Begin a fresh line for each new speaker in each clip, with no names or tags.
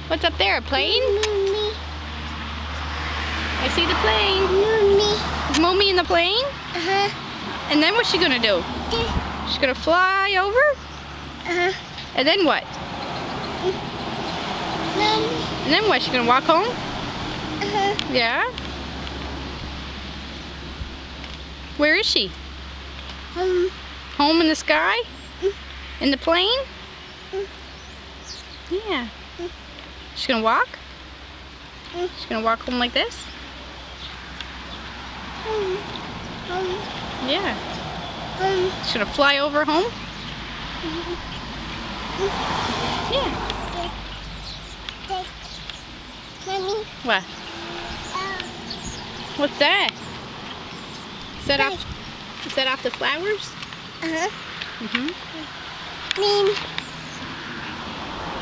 What's up there? A plane?
Mommy.
I see the plane.
Mommy.
Is Mommy in the plane?
Uh-huh.
And then what's she gonna do? She's gonna fly over?
Uh-huh.
And then what?
Mommy.
And then what? She's gonna walk home?
Uh-huh.
Yeah? Where is she? Home in the sky? In the plane? Yeah. She's gonna walk? She's gonna walk home like this? Yeah. She's gonna fly over home? Yeah.
Mommy.
What? What's that? Is that off the flowers?
Uh-huh.
Mm-hmm.
Mean.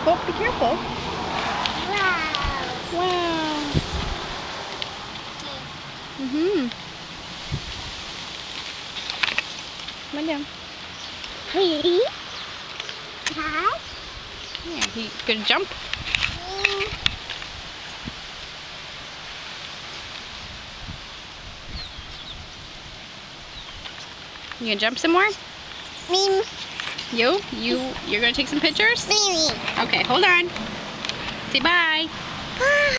Oh, be careful.
Wow.
Wow. Mm-hmm. Come on down.
Really? Dad?
Yeah, you gonna jump? You gonna jump some more?
Mean.
You're gonna take some pictures?
Mean.
Okay, hold on. Say bye.
Bye.